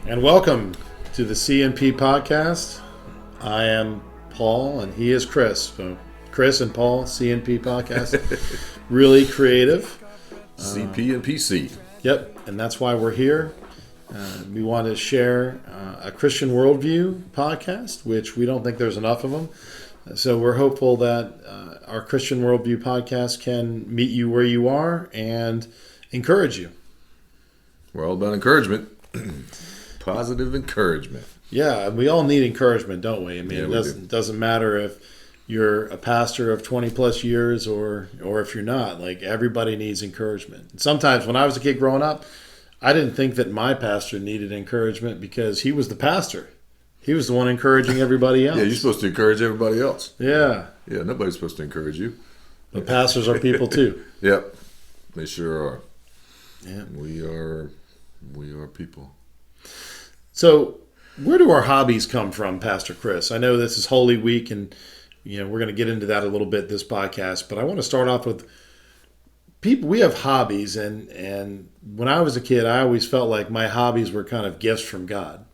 And welcome to the C&P podcast. I am Paul and he is Chris. So Chris and Paul, C&P podcast. Really creative. CP and PC. Yep, and that's why we're here. We want to share a Christian Worldview podcast, which we don't think there's enough of them. So we're hopeful that our Christian Worldview podcast can meet you where you are and encourage you. We're all about encouragement. Positive encouragement. Yeah, we all need encouragement, don't we? I mean, Yeah, it doesn't matter if you're a pastor of 20 plus years or if you're not. Like, everybody needs encouragement. And sometimes when I was a kid growing up, I didn't think that my pastor needed encouragement because he was the pastor. He was the one encouraging everybody else. Yeah, you're supposed to encourage everybody else. Yeah. Yeah, nobody's supposed to encourage you. But pastors are people too. Yep, they sure are. Yeah. We are people. So, where do our hobbies come from, Pastor Chris? I know this is Holy Week, and we're going to get into that a little bit this podcast. But I want to start off with people. We have hobbies, and when I was a kid, I always felt like my hobbies were kind of gifts from God.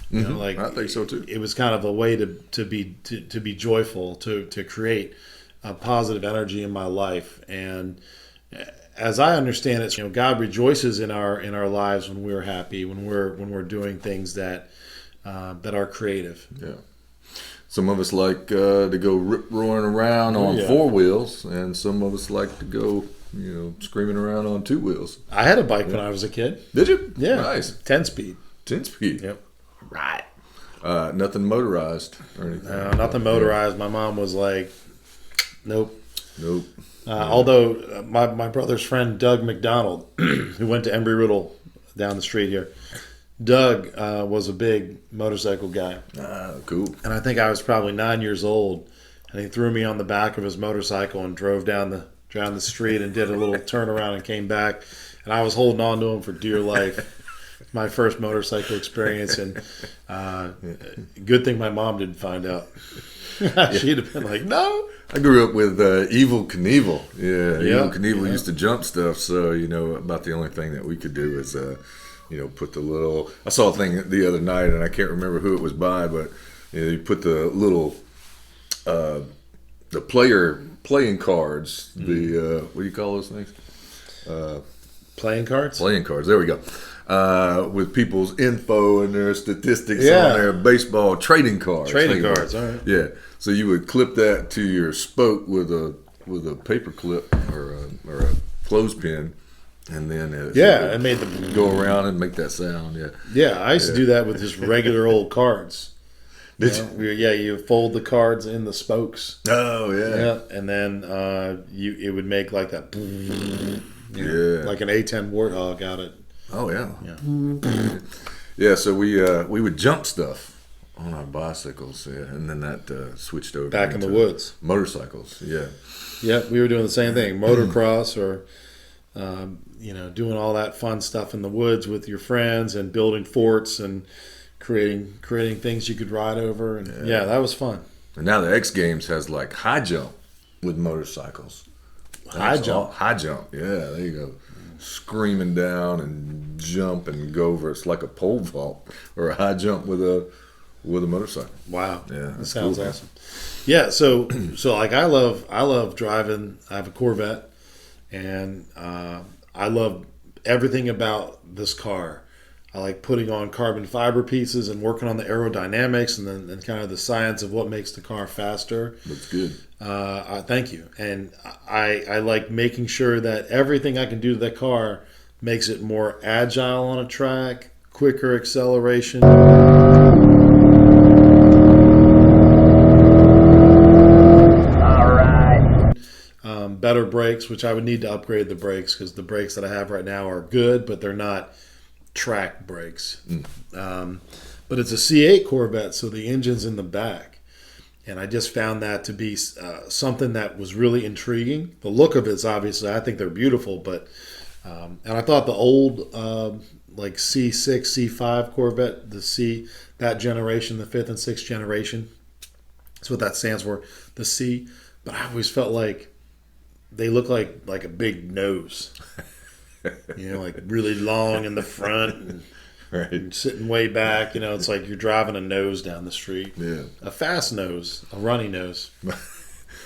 You know, like, I think so too. It was kind of a way to be joyful, to create a positive energy in my life. And as I understand it, God rejoices in our lives when we're happy, when we're doing things that are creative. Yeah. Some of us like to go rip-roaring around on four wheels, and some of us like to go, screaming around on two wheels. I had a bike when I was a kid. Did you? Yeah. Nice. 10-speed. 10-speed. Yep. Right. Nothing motorized or anything. No, nothing motorized. My mom was like, nope. Nope. Although my brother's friend Doug McDonald, who went to Embry-Riddle down the street here, Doug was a big motorcycle guy. Cool. And I think I was probably 9 years old, and he threw me on the back of his motorcycle and drove down the street and did a little turnaround and came back. And I was holding on to him for dear life. My first motorcycle experience, and good thing my mom didn't find out. She'd have been like, no. I grew up with Evel Knievel. Yeah, Yeah, Evel Knievel yeah. used to jump stuff, so, about the only thing that we could do is, put the little... I saw a thing the other night, and I can't remember who it was by, but you put the little... the playing cards, the... what do you call those things? Playing cards? Playing cards, there we go. With people's info and their statistics Yeah. on their baseball trading cards. Trading cards, all right. Yeah, so you would clip that to your spoke with a paper clip or a clothespin, and then I made them go around and make that sound. Yeah, Yeah, I used to do that with just regular old cards. Did you? Yeah, you fold the cards in the spokes. Oh yeah. Yeah, and then it would make like that. Yeah. Like an A10 Warthog out it. Oh yeah. Yeah. Yeah. So we would jump stuff on our bicycles, and then that switched over Back in the into woods. motorcycles. Yeah. Yeah, we were doing the same thing, motocross or, doing all that fun stuff in the woods with your friends and building forts and creating things you could ride over. And yeah, that was fun. And now the X Games has like high jump with motorcycles. High jump? High jump. Yeah, there you go. Screaming down and jump and go over. It's like a pole vault or a high jump with a motorcycle. Wow. Yeah, that sounds awesome. Yeah, so like I love driving. I have a Corvette, and I love everything about this car. I like putting on carbon fiber pieces and working on the aerodynamics and kind of the science of what makes the car faster. Looks good. Thank you. And I like making sure that everything I can do to that car makes it more agile on a track, quicker acceleration. Better brakes, which I would need to upgrade the brakes because the brakes that I have right now are good, but they're not track brakes. But it's a C8 Corvette, so the engine's in the back. And I just found that to be something that was really intriguing. The look of it's obviously, I think they're beautiful, but and I thought the old like C6, C5 Corvette, that generation, the 5th and 6th generation, that's what that stands for, the C. But I always felt like they look like a big nose. Like really long in the front. And Right. You're sitting way back. It's like you're driving a nose down the street. Yeah. A fast nose, a runny nose.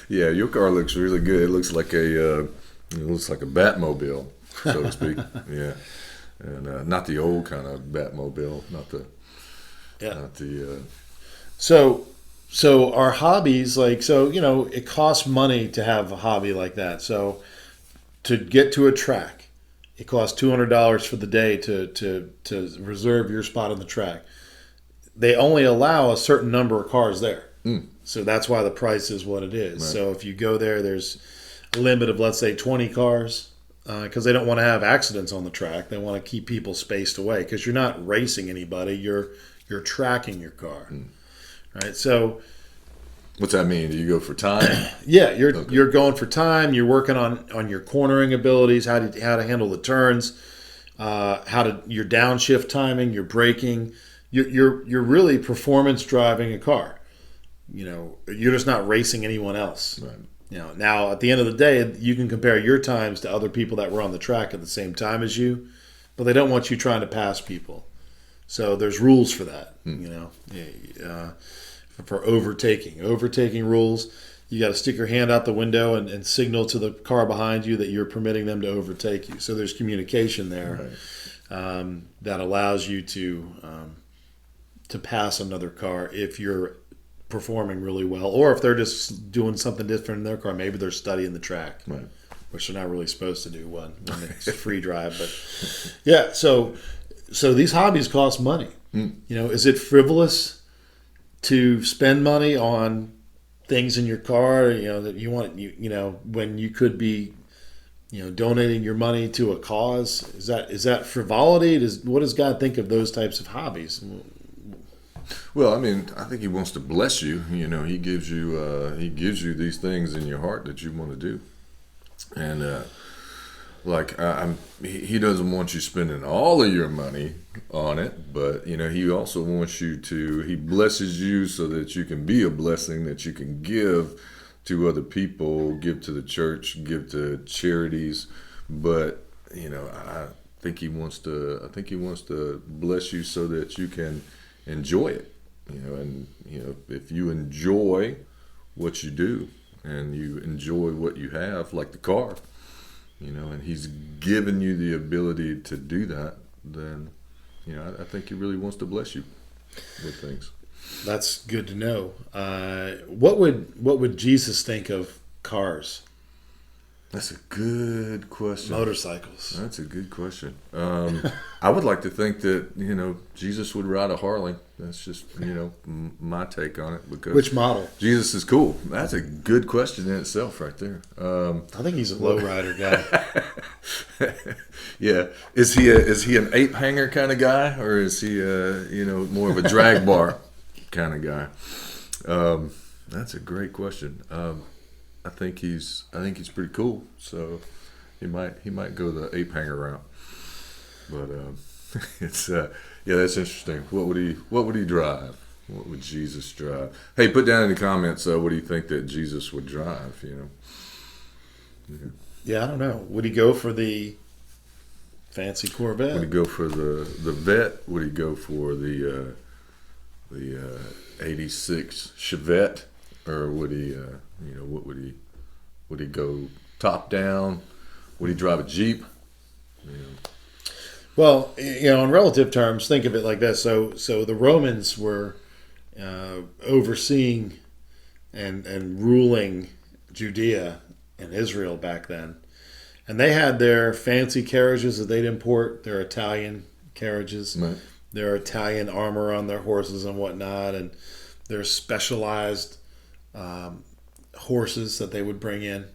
Yeah, your car looks really good. It looks like it looks like a Batmobile, so to speak. Yeah, and not the old kind of Batmobile, not the. So our hobbies, it costs money to have a hobby like that. So to get to a track, it costs $200 for the day to reserve your spot on the track. They only allow a certain number of cars there. So that's why the price is what it is. Right. So if you go there, there's a limit of, let's say, 20 cars because they don't want to have accidents on the track. They want to keep people spaced away because you're not racing anybody. You're tracking your car. Right? So what's that mean? Do you go for time? Yeah, you're going for time. You're working on your cornering abilities, how to handle the turns, your downshift timing, your braking. You're really performance driving a car. You're just not racing anyone else. Right. Now at the end of the day, you can compare your times to other people that were on the track at the same time as you, but they don't want you trying to pass people. So there's rules for that. For overtaking rules, you got to stick your hand out the window and signal to the car behind you that you're permitting them to overtake you. So there's communication there, right. That allows you to pass another car if you're performing really well, or if they're just doing something different in their car. Maybe they're studying the track, right, which they're not really supposed to do when it's free drive. But yeah, so these hobbies cost money. Is it frivolous to spend money on things in your car? That you want when you could be donating your money to a cause. Is that frivolity? What does God think of those types of hobbies? Well, I mean, I think He wants to bless you. He gives you these things in your heart that you want to do, and He doesn't want you spending all of your money on it, but He also wants you to. He blesses you so that you can be a blessing, that you can give to other people, give to the church, give to charities. But I think He wants to. I think He wants to bless you so that you can enjoy it. If you enjoy what you do and you enjoy what you have, like the car, and He's given you the ability to do that, then I think He really wants to bless you with things. That's good to know. What would Jesus think of cars? That's a good question. Motorcycles. That's a good question. I would like to think that Jesus would ride a Harley. That's just my take on it. Because which model? Jesus is cool. That's a good question in itself, right there. I think he's a lowrider guy. Yeah, is he an ape hanger kind of guy, or is he more of a drag bar kind of guy? That's a great question. I think he's pretty cool. So he might go the ape hanger route. But it's that's interesting. What would he drive? What would Jesus drive? Hey, put down in the comments. What do you think that Jesus would drive? Yeah, I don't know. Would he go for the fancy Corvette? Would he go for the Vet? Would he go for the 86 Chevette? Or would he, what would he go top down? Would he drive a Jeep? Well, in relative terms, think of it like this. So the Romans were overseeing and ruling Judea and Israel back then. And they had their fancy carriages that they'd import, their Italian carriages, right, their Italian armor on their horses and whatnot, and their specialized horses that they would bring in.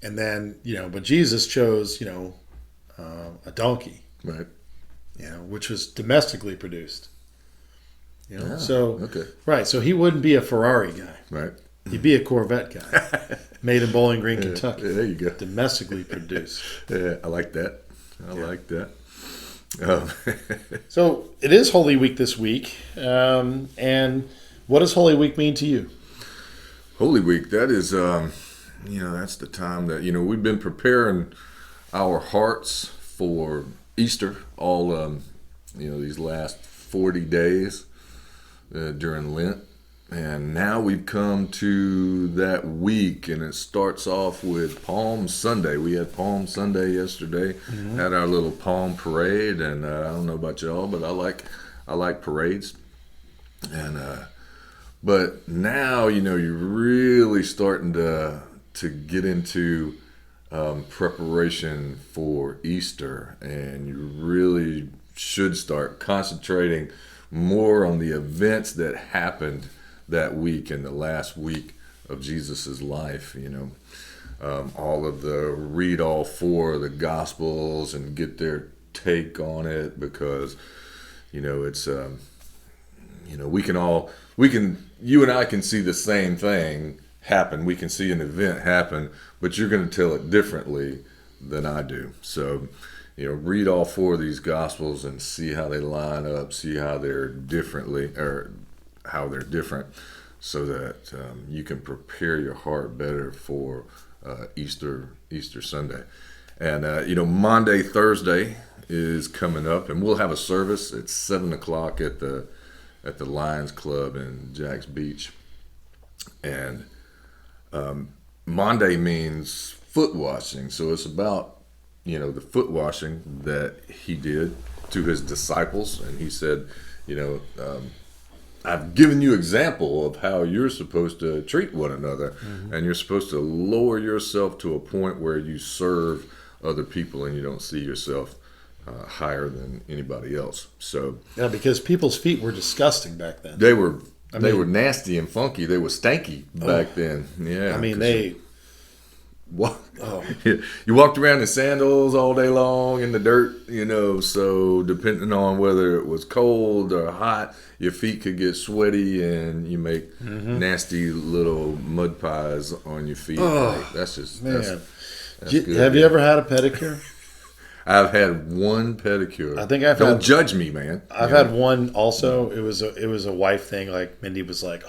And then, but Jesus chose, a donkey, right, which was domestically produced. Okay. Right, so he wouldn't be a Ferrari guy. Right. He'd be a Corvette guy, made in Bowling Green, Kentucky. There you go. Domestically produced. Yeah, I like that. I like that. So it is Holy Week this week, and what does Holy Week mean to you? Holy Week, that is, that's the time that, we've been preparing our hearts for Easter all these last 40 days during Lent. And now we've come to that week, and it starts off with Palm Sunday. We had Palm Sunday yesterday, had our little Palm parade, and I don't know about y'all, but I like parades. And but now you're really starting to get into preparation for Easter, and you really should start concentrating more on the events that happened that week and the last week of Jesus's life. All of the read all four of the Gospels and get their take on it, because it's you and I can see the same thing happen. We can see an event happen, but you're going to tell it differently than I do. So read all four of these Gospels and see how they line up, see how they're different, so that you can prepare your heart better for Easter Sunday. And Monday, Thursday is coming up, and we'll have a service at 7:00 at the Lions Club in Jack's Beach. And Monday means foot washing, so it's about the foot washing that he did to his disciples, and he said, I've given you example of how you're supposed to treat one another, and you're supposed to lower yourself to a point where you serve other people and you don't see yourself higher than anybody else. So yeah, because people's feet were disgusting back then. They were nasty and funky. They were stanky back then. Yeah, you walked around in sandals all day long in the dirt, so depending on whether it was cold or hot, your feet could get sweaty and you make nasty little mud pies on your feet. That's good. Have you ever had a pedicure? I've had one pedicure. Don't judge me, man. I've had one also. It was a wife thing. Like Mindy was like,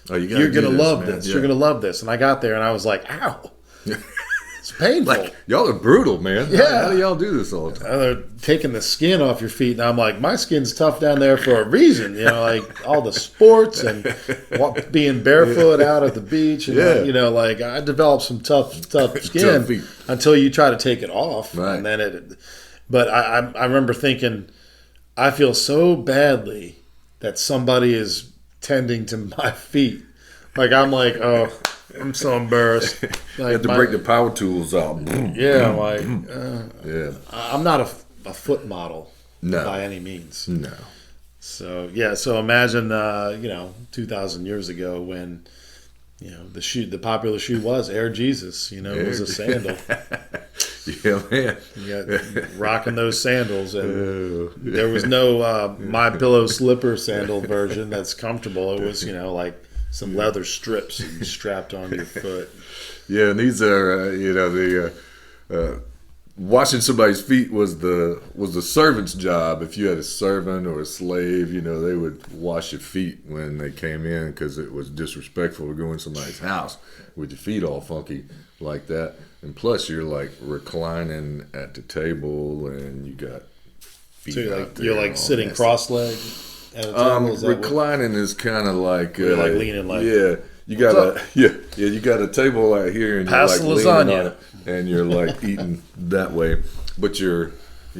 you're gonna love this. Yeah. You're gonna love this. And I got there and I was like, ow. It's painful. Like, y'all are brutal, man. Yeah. How do y'all do this all the time? They're taking the skin off your feet, and I'm like, my skin's tough down there for a reason. Like all the sports and being barefoot out at the beach. And, I developed some tough skin until you try to take it off. Right. And then but I remember thinking, I feel so badly that somebody is tending to my feet. Like, I'm like, I'm so embarrassed. Like, you have to break the power tools out. Yeah, I'm not a foot model by any means. No. So imagine 2,000 years ago when the popular shoe was Air Jesus. It was a sandal. Yeah, man. You got rocking those sandals, and there was no My Pillow slipper sandal version that's comfortable. It was like some leather strips strapped on your foot. Yeah, and these are washing somebody's feet was the servant's job. If you had a servant or a slave, they would wash your feet when they came in, because it was disrespectful to go in somebody's house with your feet all funky like that. And plus, you're like reclining at the table, and you got feet. So you're like sitting cross-legged. Reclining is kind of like you're like leaning like you got you got a table right here, and pass you're like lasagna leaning on it, and you're like eating that way, but you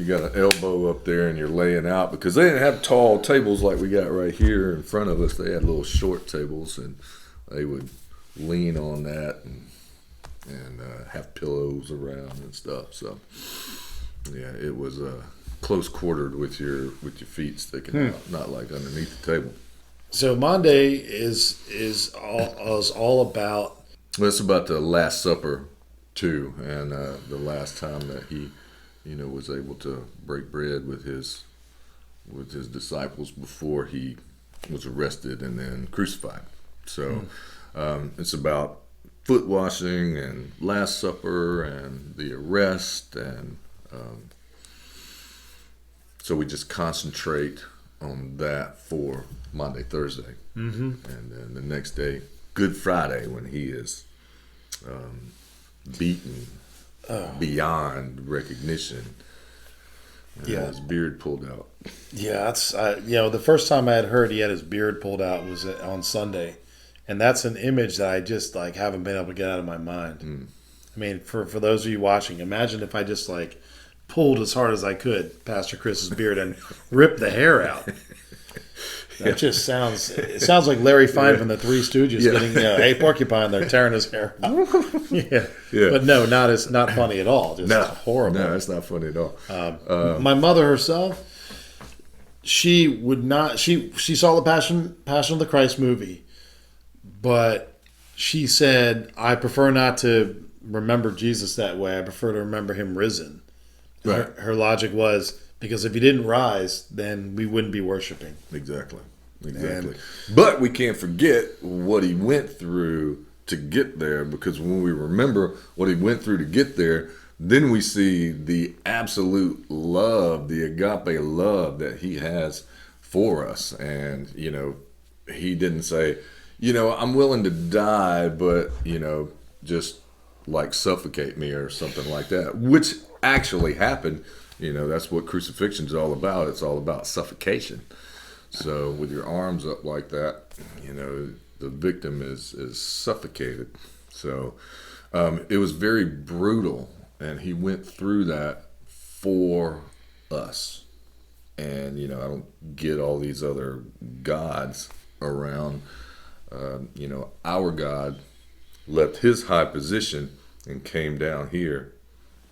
got an elbow up there and you're laying out, because they didn't have tall tables like we got right here in front of us. They had little short tables, and they would lean on that and have pillows around and stuff. So yeah, it was close quartered with your feet sticking out, not like underneath the table. So Monday is all about. Well, it's about the Last Supper too, and the last time that he, was able to break bread with his disciples before he was arrested and then crucified. So it's about foot washing and Last Supper and the arrest, and so we just concentrate on that for Monday, Thursday. And then the next day, Good Friday, when he is beaten beyond recognition. And Yeah. his beard pulled out. Yeah, that's the first time I had heard he had his beard pulled out was on Sunday, and that's an image that I just like haven't been able to get out of my mind. I mean, for those of you watching, imagine if I just like pulled as hard as I could Pastor Chris's beard and ripped the hair out. That just sounds like Larry Fine from the Three Stooges getting hey porcupine, they're tearing his hair out. yeah. But no, not funny at all. Just horrible. No, it's not funny at all. My mother herself, she would not. She saw the Passion of the Christ movie, but she said, "I prefer not to remember Jesus that way. I prefer to remember him risen." Right. Her logic was, because if he didn't rise, then we wouldn't be worshiping. Exactly. But we can't forget what he went through to get there, because when we remember what he went through to get there, then we see the absolute love, the agape love that he has for us. And, he didn't say, I'm willing to die, but, just like suffocate me or something like that, which actually happened. That's what crucifixion is all about. It's all about suffocation. So with your arms up like that, the victim is suffocated. So it was very brutal, and he went through that for us. And, I don't get all these other gods around. Our God left his high position and came down here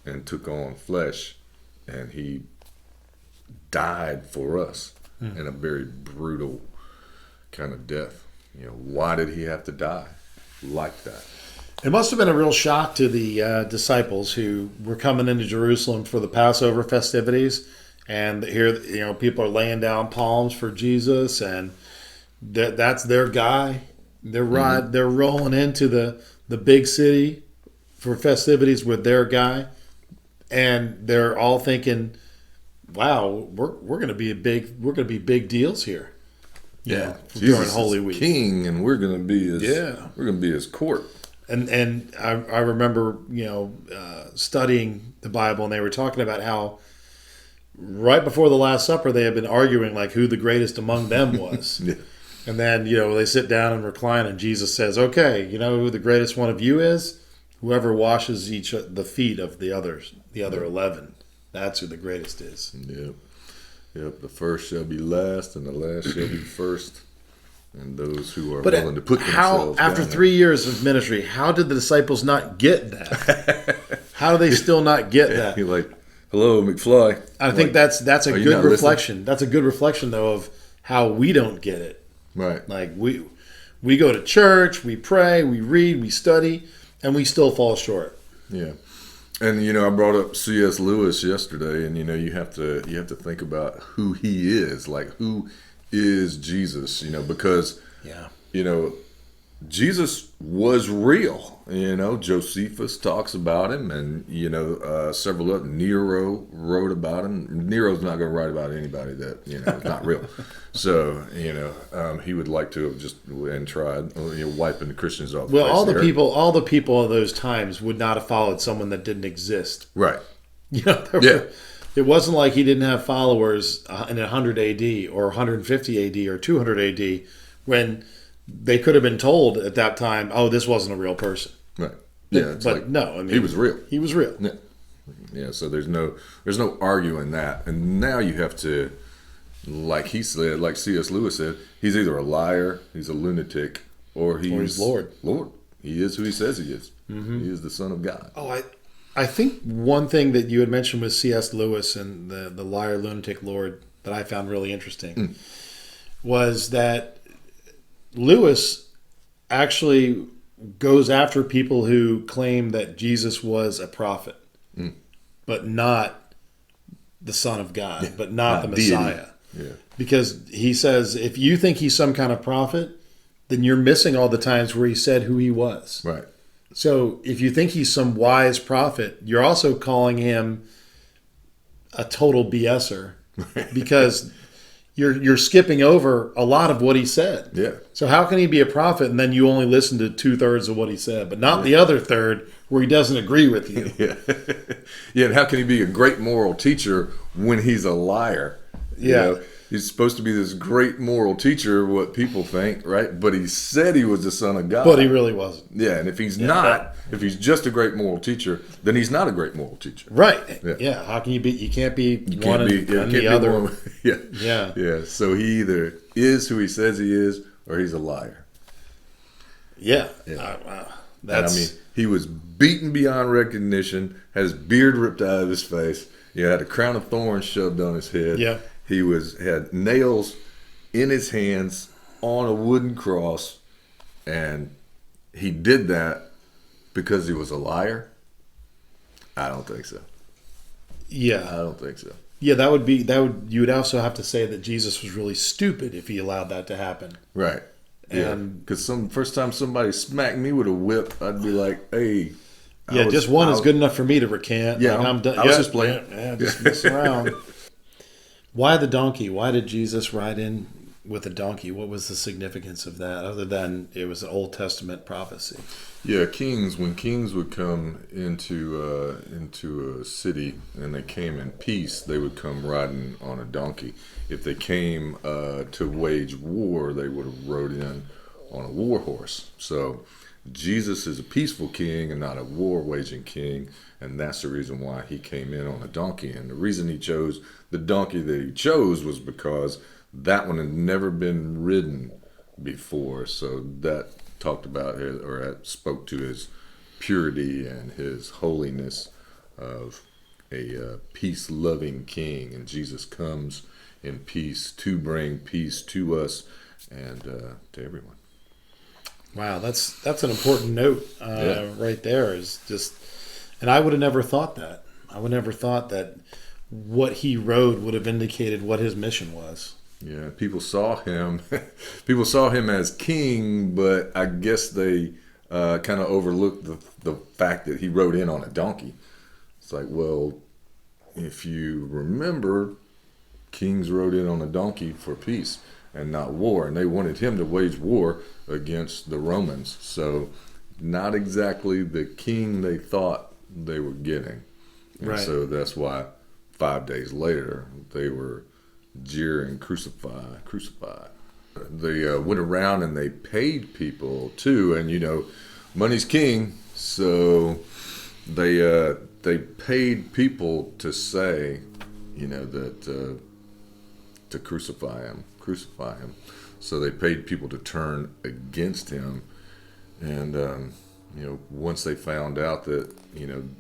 and took on flesh, and he died for us in a very brutal kind of death. Why did he have to die like that? It must have been a real shock to the disciples who were coming into Jerusalem for the Passover festivities, and here, people are laying down palms for Jesus, and that's their guy. They're They're rolling into the big city for festivities with their guy, and they're all thinking, "Wow, we're going to be big deals here." Yeah, during Holy Week, King, and we're going to be his court. And I remember studying the Bible, and they were talking about how right before the Last Supper they had been arguing like who the greatest among them was. Yeah. And then they sit down and recline, and Jesus says, "Okay, you know who the greatest one of you is? Whoever washes the feet of the other 11. That's who the greatest is." Yep. The first shall be last, and the last shall be first. And those who are willing to put themselves after down 3 years of ministry, how did the disciples not get that? How do they still not get that? You're like, "Hello, McFly." I think that's a good reflection. Listening? That's a good reflection, though, of how we don't get it. Right. Like we go to church, we pray, we read, we study, and we still fall short. Yeah. And I brought up C.S. Lewis yesterday, and you have to think about who he is, like who is Jesus, because Jesus was real. Josephus talks about him, and several of them. Nero wrote about him. Nero's not going to write about anybody that is not real. So he would like to have just and tried wiping the Christians off. Well, all the people of those times would not have followed someone that didn't exist. Right. It wasn't like he didn't have followers in 100 AD or 150 AD or 200 AD when they could have been told at that time, "Oh, this wasn't a real person." Right. Yeah. But no, I mean, he was real. He was real. Yeah. Yeah. So there's no arguing that. And now you have to, like he said, like C.S. Lewis said, he's either a liar, he's a lunatic, or he's Lord. Lord. He is who he says he is. Mm-hmm. He is the Son of God. Oh, I think one thing that you had mentioned with C.S. Lewis and the liar, lunatic, Lord that I found really interesting was that Lewis actually goes after people who claim that Jesus was a prophet, but not the Son of God, but not the Messiah. Yeah. Because he says, if you think he's some kind of prophet, then you're missing all the times where he said who he was. Right. So if you think he's some wise prophet, you're also calling him a total BSer because you're skipping over a lot of what he said. Yeah. So how can he be a prophet and then you only listen to 2/3 of what he said, but not the other third where he doesn't agree with you? Yeah. Yeah, and how can he be a great moral teacher when he's a liar? Yeah. He's supposed to be this great moral teacher, what people think, right? But he said he was the Son of God. But he really wasn't. Yeah, and if he's not, if he's just a great moral teacher, then he's not a great moral teacher. Right. Yeah. Yeah. How can you be? You can't be You one can't be, and yeah, and can't the be other. one. Yeah. Yeah. Yeah. So he either is who he says he is, or he's a liar. Yeah. Yeah. That's. And I mean, he was beaten beyond recognition, had his beard ripped out of his face, had a crown of thorns shoved on his head. Yeah. He had nails in his hands on a wooden cross, and he did that because he was a liar? I don't think so. Yeah. I don't think so. Yeah, you would also have to say that Jesus was really stupid if he allowed that to happen. Right. Yeah. And Because first time somebody smacked me with a whip, I'd be like, hey. yeah, just one is good enough for me to recant. Yeah, like, I'm done. I was just playing. Yeah, just messing around. Why the donkey? Why did Jesus ride in with a donkey? What was the significance of that, other than it was an Old Testament prophecy? Yeah, when kings would come into a city and they came in peace, they would come riding on a donkey. If they came to wage war, they would have rode in on a war horse. So Jesus is a peaceful king and not a war-waging king, and that's the reason why he came in on a donkey. And the reason he chose the donkey that he chose was because that one had never been ridden before. So that talked about spoke to his purity and his holiness of a peace-loving king. And Jesus comes in peace to bring peace to us and to everyone. Wow, that's an important note right there. Is just, and I would have never thought that. I would never thought that what he rode would have indicated what his mission was. Yeah, people saw him. People saw him as king, but I guess they kind of overlooked the fact that he rode in on a donkey. It's like, well, if you remember, kings rode in on a donkey for peace and not war, and they wanted him to wage war against the Romans. So, not exactly the king they thought they were getting. And right. So that's why 5 days later they were jeering, crucify, crucify. They went around and they paid people too, and money's king, so they paid people to say, that to crucify him. So they paid people to turn against him, and once they found out that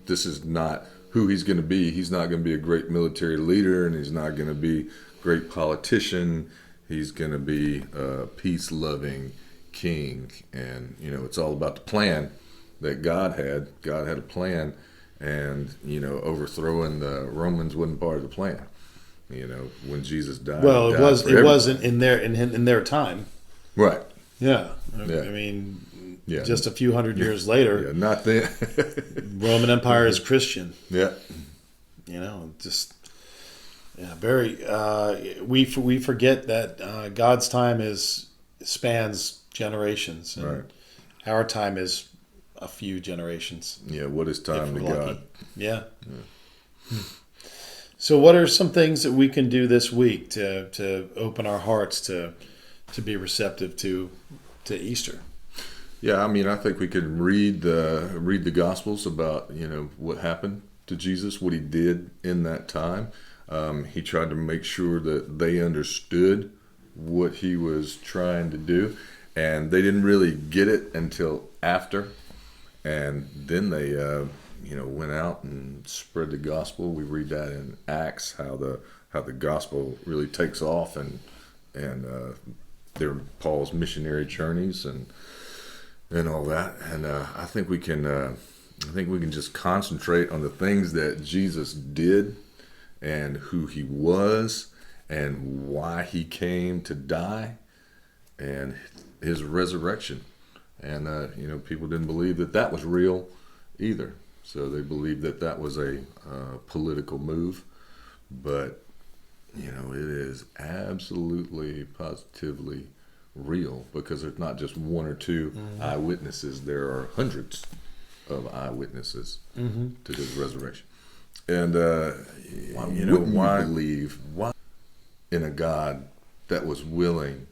this is not who he's going to be, he's not going to be a great military leader, and he's not going to be a great politician. He's going to be a peace-loving king, and it's all about the plan that God had. God had a plan, and overthrowing the Romans wasn't part of the plan. When Jesus died. Well, it wasn't in their time. Right. Yeah. Yeah. I mean, Yeah. just a few hundred years later, Yeah, not then. Roman Empire is Christian. Yeah. Very. We forget that God's time spans generations, and Right. our time is a few generations. Yeah. What is time if to we're lucky. God? Yeah. So, what are some things that we can do this week to open our hearts to be receptive to Easter? Yeah, I mean, I think we could read the Gospels about what happened to Jesus, what he did in that time. He tried to make sure that they understood what he was trying to do, and they didn't really get it until after. And then they went out and spread the gospel. We read that in Acts, how the gospel really takes off, and they're Paul's missionary journeys and all that. And I think we can just concentrate on the things that Jesus did and who he was and why he came to die and his resurrection. And people didn't believe that was real either. So they believed that was a political move. But it is absolutely, positively real, because there's not just one or two eyewitnesses. There are hundreds of eyewitnesses to this resurrection. And why believe in a God that was willing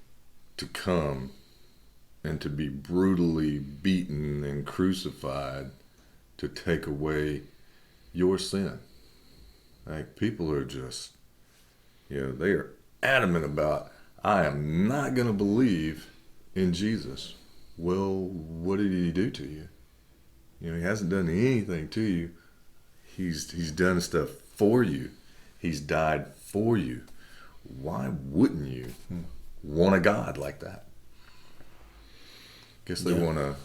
to come and to be brutally beaten and crucified to take away your sin? Like, people are just, they are adamant about, I am not going to believe in Jesus. Well, what did he do to you? He hasn't done anything to you. He's done stuff for you. He's died for you. Why wouldn't you want a God like that? Guess they want a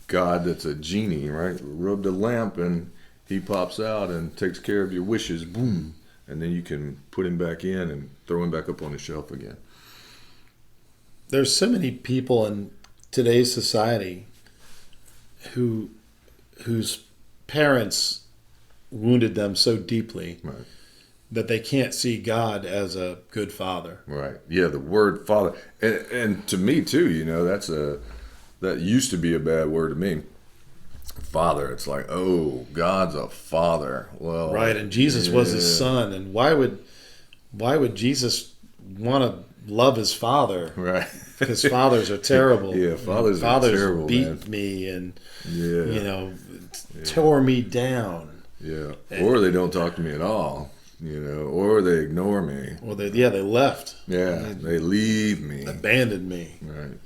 God that's a genie, right? Rub the lamp and he pops out and takes care of your wishes. Boom. And then you can put him back in and throw him back up on the shelf again. There's so many people in today's society whose parents wounded them so deeply that they can't see God as a good father. Right. Yeah, the word father. And to me, too, that used to be a bad word to me. Father. It's like, oh, God's a father. Well, right, and Jesus was his son. And why would Jesus want to love his father? Right. Because fathers are terrible. Yeah, fathers are terrible, beat me and, tore me down. Yeah, or they don't talk to me at all, or they ignore me. Well, they left. Yeah, they leave me. Abandoned me. Right.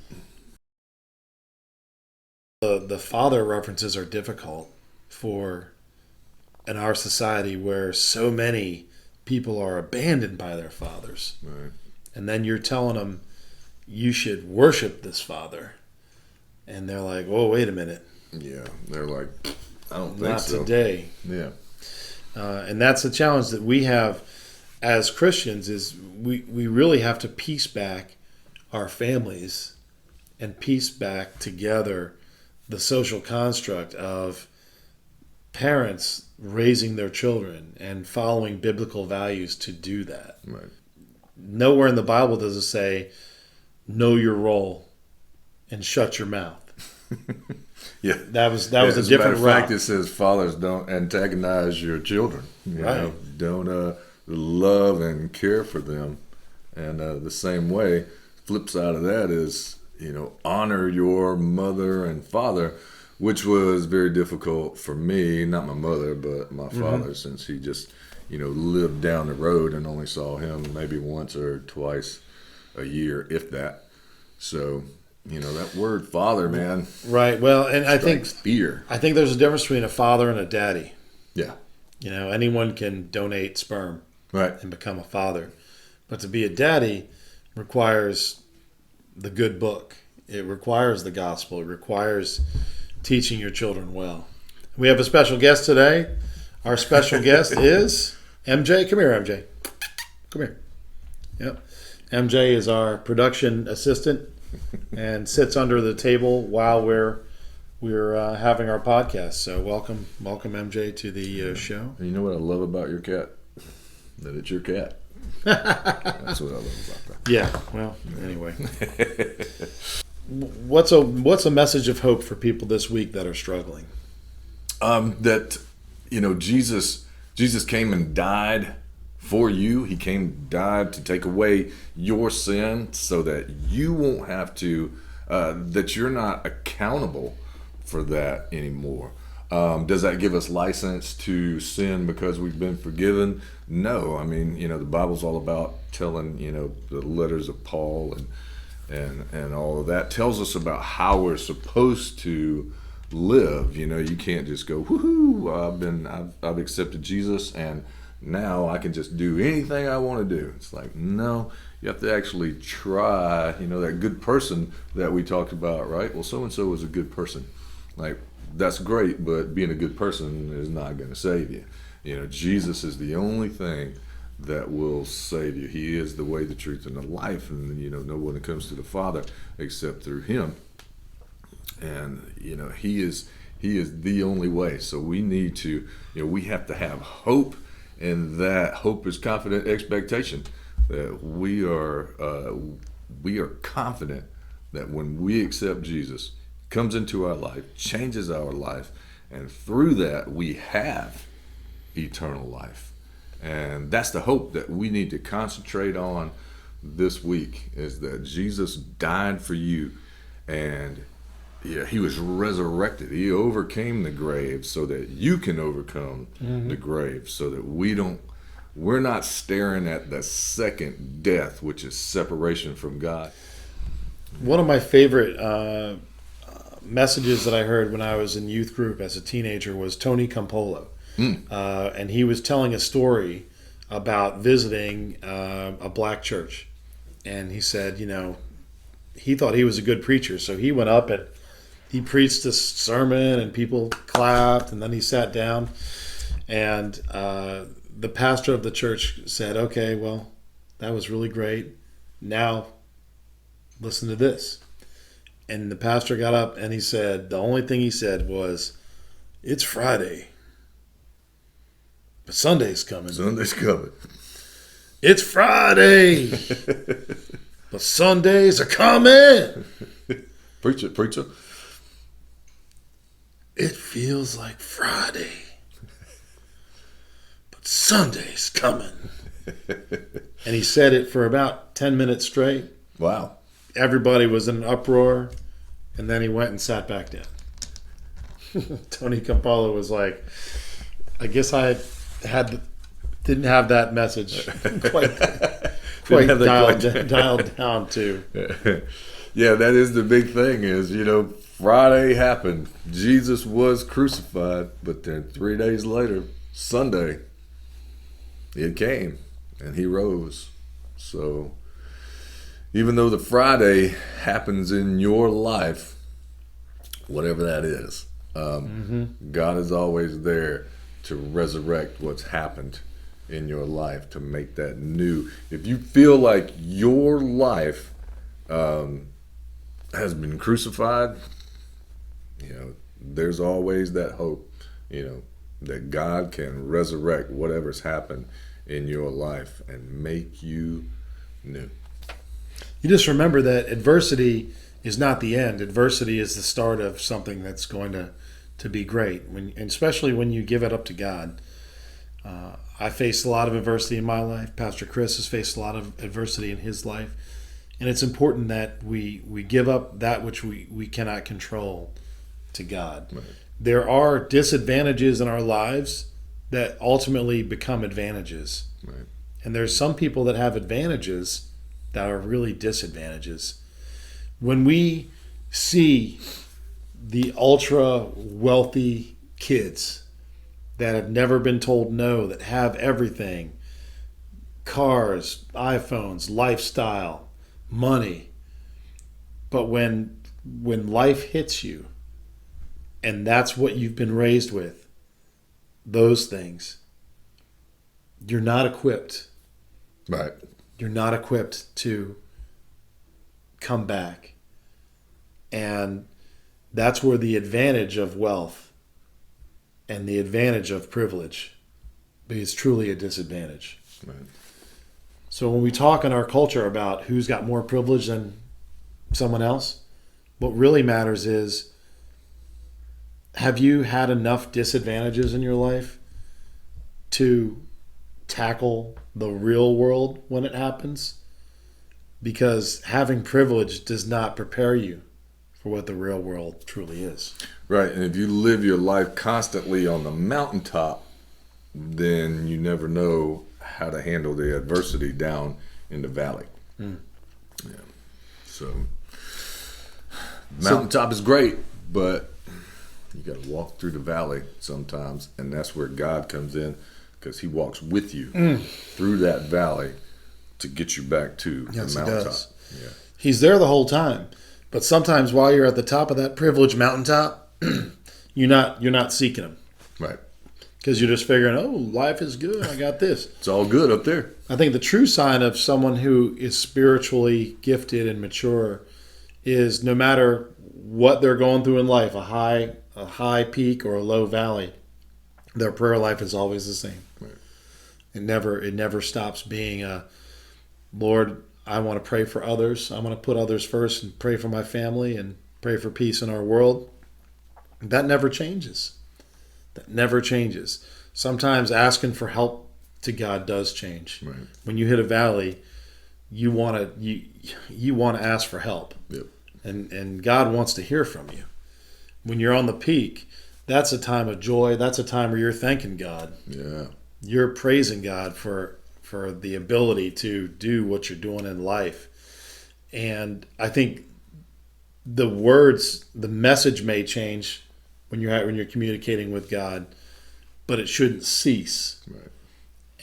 The father references are difficult in our society where so many people are abandoned by their fathers. Right. And then you're telling them you should worship this father. And they're like, oh, wait a minute. Yeah, they're like, I don't think not so. Not today. Yeah. And that's the challenge that we have as Christians is we really have to piece back our families and piece back together the social construct of parents raising their children and following biblical values to do that. Right. Nowhere in the Bible does it say, know your role and shut your mouth. Yeah, that was a different route. Fact, it says fathers don't antagonize your children. Don't love and care for them. And the same way, flip side of that is honor your mother and father, which was very difficult for me. Not my mother, but my father, since he just lived down the road and only saw him maybe once or twice a year, if that. So. That word father, man. Right. Well, and I think fear. I think there's a difference between a father and a daddy. Yeah. Anyone can donate sperm, right, and become a father, but to be a daddy requires the good book. It requires the gospel. It requires teaching your children well. We have a special guest today. Our special guest is MJ. Come here, MJ. Come here. Yep. MJ is our production assistant. And sits under the table while we're having our podcast. So welcome MJ to the show. And you know what I love about your cat? That it's your cat. That's what I love about that. Yeah. Well, anyway, what's a message of hope for people this week that are struggling? That Jesus came and died for you. He came and died to take away your sin so that you won't have to, that you're not accountable for that anymore. Does that give us license to sin because we've been forgiven? No. I mean, the Bible's all about telling, the letters of Paul and all of that tells us about how we're supposed to live. You can't just go, woohoo, I've accepted Jesus and now I can just do anything I want to do. It's like, no, you have to actually try, that good person that we talked about, right? Well, so-and-so is a good person. Like, that's great, but being a good person is not going to save you. Jesus is the only thing that will save you. He is the way, the truth, and the life. And, no one comes to the Father except through him. And, he is the only way. So we need to, we have to have hope And that hope is confident expectation that we are confident that when we accept Jesus, comes into our life, changes our life, and through that we have eternal life. And that's the hope that we need to concentrate on this week, is that Jesus died for you, and he was resurrected. He overcame the grave so that you can overcome the grave, so that we're not staring at the second death, which is separation from God. One of my favorite messages that I heard when I was in youth group as a teenager was Tony Campolo. And he was telling a story about visiting a black church. And he said, he thought he was a good preacher. So he went up and he preached this sermon and people clapped, and then he sat down. And the pastor of the church said, okay, well, that was really great. Now, listen to this. And the pastor got up and he said, the only thing he said was, it's Friday, but Sunday's coming. Sunday's coming. It's Friday, but Sundays are coming. Preach it, preacher. It feels like Friday, but Sunday's coming. And he said it for about 10 minutes straight. Wow. Everybody was in an uproar, and then he went and sat back down. Tony Campolo was I guess I didn't have that message quite dialed down too. Yeah, that is the big thing is, Friday happened. Jesus was crucified, but then 3 days later, Sunday, it came and he rose. So even though the Friday happens in your life, whatever that is, God is always there to resurrect what's happened in your life, to make that new. If you feel like your life has been crucified, there's always that hope, that God can resurrect whatever's happened in your life and make you new. You just remember that adversity is not the end. Adversity is the start of something that's going to be great, and especially when you give it up to God. I faced a lot of adversity in my life. Pastor Chris has faced a lot of adversity in his life. And it's important that we give up that which we cannot control to God. Right. There are disadvantages in our lives that ultimately become advantages. Right. And there's some people that have advantages that are really disadvantages. When we see the ultra wealthy kids that have never been told no, that have everything, cars, iPhones, lifestyle, money, but when life hits you and that's what you've been raised with, those things, you're not equipped. Right. You're not equipped to come back. And that's where the advantage of wealth and the advantage of privilege is truly a disadvantage. Right. So when we talk in our culture about who's got more privilege than someone else, what really matters is, have you had enough disadvantages in your life to tackle the real world when it happens? Because having privilege does not prepare you for what the real world truly is. Right, and if you live your life constantly on the mountaintop, then you never know how to handle the adversity down in the valley. Yeah. So mountaintop is great, but you got to walk through the valley sometimes, and that's where God comes in, because he walks with you through that valley to get you back to the mountaintop. He does. Yeah. He's there the whole time, but sometimes while you're at the top of that privileged mountaintop, you're not seeking him. Right. Because you're just figuring, oh, life is good. I got this. It's all good up there. I think the true sign of someone who is spiritually gifted and mature is no matter what they're going through in life, a high peak or a low valley, their prayer life is always the same. Right. It never stops being a, Lord, I want to pray for others. I want to put others first and pray for my family and pray for peace in our world. That never changes. That never changes. Sometimes asking for help to God does change. Right. When you hit a valley, you want to ask for help. Yep. And God wants to hear from you. When you're on the peak, that's a time of joy. That's a time where you're thanking God. Yeah. You're praising God for the ability to do what you're doing in life. And I think the message may change when you're communicating with God, but it shouldn't cease. Right.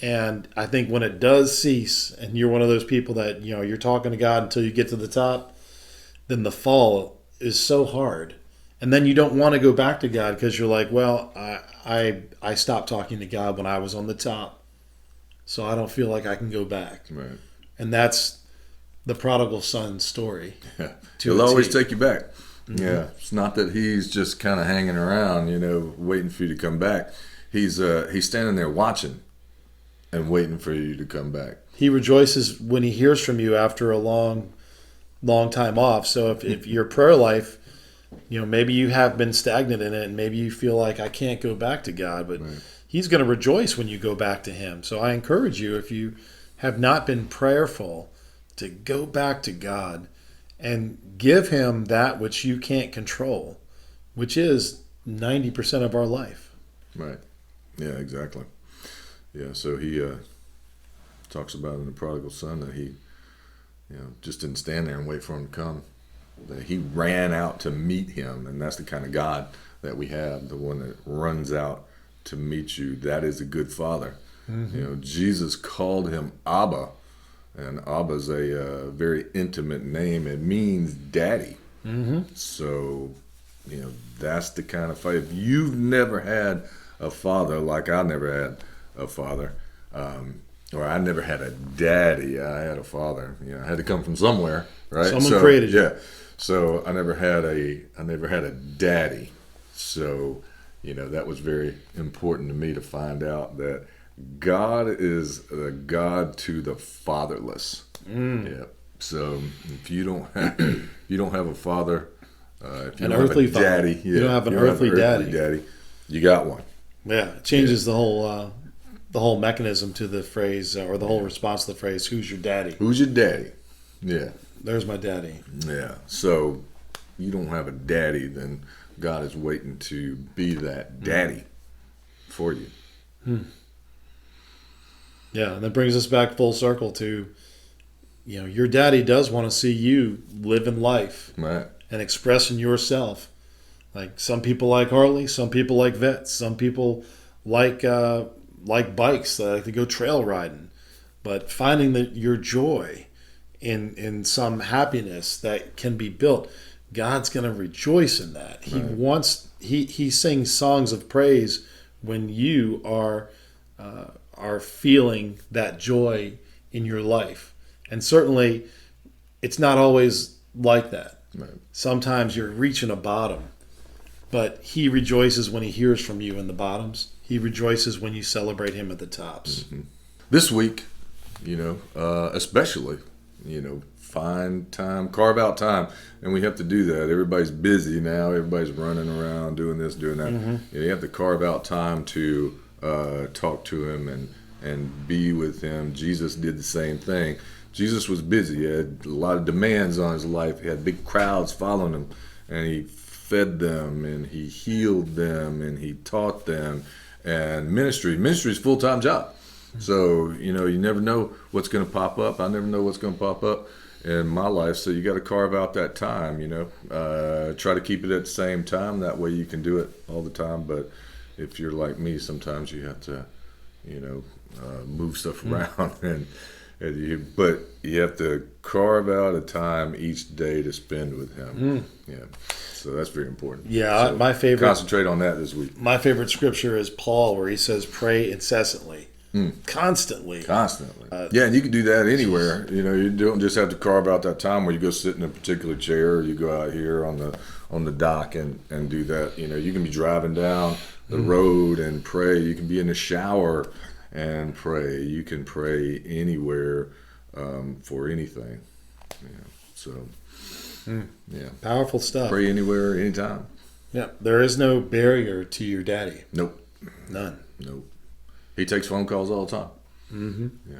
And I think when it does cease, and you're one of those people that, you're talking to God until you get to the top, then the fall is so hard. And then you don't want to go back to God because you're like, well, I stopped talking to God when I was on the top, so I don't feel like I can go back. Right. And that's the prodigal son story. Yeah. He'll always take you back. Mm-hmm. Yeah. It's not that he's just kind of hanging around, waiting for you to come back. He's standing there watching and waiting for you to come back. He rejoices when he hears from you after a long time off. So if your prayer life, maybe you have been stagnant in it, and maybe you feel like I can't go back to God, but right. He's going to rejoice when you go back to him. So I encourage you, if you have not been prayerful, to go back to God and give him that which you can't control, which is 90% of our life. Right. Yeah, exactly. Yeah, so he talks about in the prodigal son that he just didn't stand there and wait for him to come. That he ran out to meet him, and that's the kind of God that we have, the one that runs out to meet you. That is a good father. Mm-hmm. Jesus called him Abba, and Abba's a very intimate name. It means daddy. Mm-hmm. So, that's the kind of father. If you've never had a father, like I never had a father, or I never had a daddy, I had a father. I had to come from somewhere, right? Someone created you. Yeah. So I never had a daddy. So, that was very important to me to find out that God is a God to the fatherless. Yeah. So if you don't have a father, if you an don't earthly have a daddy, father. You don't have an earthly daddy, you got one. Yeah, it changes the whole mechanism to the phrase, or the whole response to the phrase, "Who's your daddy?" Who's your daddy? Yeah. There's my daddy. Yeah. So you don't have a daddy, then God is waiting to be that daddy for you. Yeah, and that brings us back full circle to, your daddy does want to see you living life, right, and expressing yourself. Like some people like Harley, some people like vets, some people like bikes, they like to go trail riding. But finding your joy in some happiness that can be built, God's going to rejoice in that. He sings songs of praise when you are feeling that joy in your life. And certainly it's not always like that. Right. Sometimes you're reaching a bottom, but he rejoices when he hears from you in the bottoms. He rejoices when you celebrate him at the tops. Mm-hmm. This week, especially, find time, carve out time, and we have to do that. Everybody's busy now. Everybody's running around doing this, doing that. Mm-hmm. You have to carve out time to talk to him and be with him. Jesus did the same thing. Jesus was busy. He had a lot of demands on his life. He had big crowds following him, and he fed them, and he healed them, and he taught them. And ministry is a full-time job. So, you never know what's going to pop up. I never know what's going to pop up in my life. So you got to carve out that time, try to keep it at the same time. That way you can do it all the time. But if you're like me, sometimes you have to, move stuff around but you have to carve out a time each day to spend with him. Yeah. So that's very important. Yeah. So my favorite, concentrate on that this week. My favorite scripture is Paul, where he says, pray incessantly. Constantly. Yeah, and you can do that anywhere. You don't just have to carve out that time where you go sit in a particular chair, or you go out here on the dock and do that. You can be driving down the road and pray. You can be in the shower and pray. You can pray anywhere for anything. So, yeah. Powerful stuff. Pray anywhere, anytime. Yeah. There is no barrier to your daddy. Nope. None. Nope. He takes phone calls all the time. Mm-hmm. Yeah.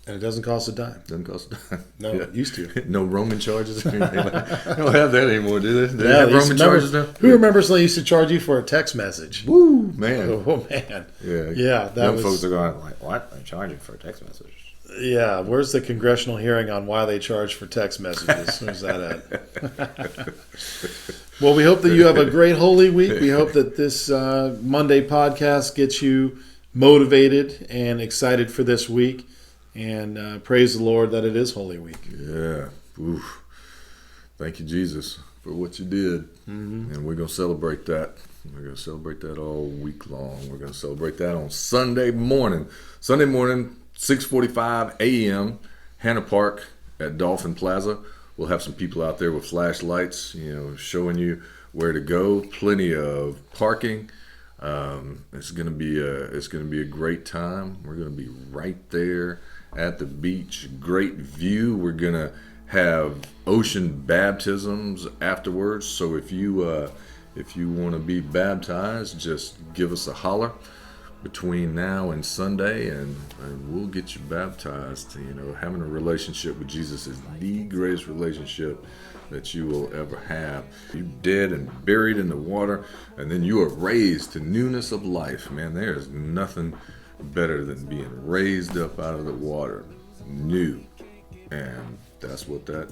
And it doesn't cost a dime. Doesn't cost a dime. No, it used to. No roaming charges. They don't have that anymore, do they? Yeah, have roaming charges now? Who remembers when they used to charge you for a text message? Woo, man. Oh, man. Yeah. Yeah, that Young was... folks are going like, what? They're charging for a text message. Yeah, where's the congressional hearing on why they charge for text messages? Where's that at? Well, we hope that you have a great Holy Week. We hope that this Monday podcast gets you motivated and excited for this week. And praise the Lord that it is Holy Week. Yeah. Oof. Thank you, Jesus, for what you did. Mm-hmm. And we're going to celebrate that. We're going to celebrate that all week long. We're going to celebrate that on Sunday morning. Sunday morning, 6:45 a.m., Hanna Park at Dolphin Plaza. We'll have some people out there with flashlights, showing you where to go. Plenty of parking. It's gonna be a great time. We're gonna be right there at the beach. Great view. We're gonna have ocean baptisms afterwards. So if you want to be baptized, just give us a holler between now and Sunday, and we'll get you baptized. Having a relationship with Jesus is the greatest relationship that you will ever have. You're dead and buried in the water, and then you are raised to newness of life. Man, there is nothing better than being raised up out of the water, new. And that's what that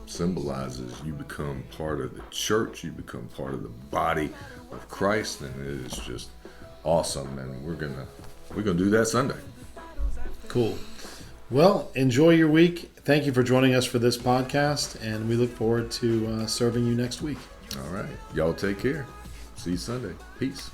symbolizes. You become part of the church. You become part of the body of Christ, and it is just awesome. And we're gonna do that Sunday. Cool. Well, enjoy your week. Thank you for joining us for this podcast, and we look forward to serving you next week. All right. Y'all take care. See you Sunday. Peace.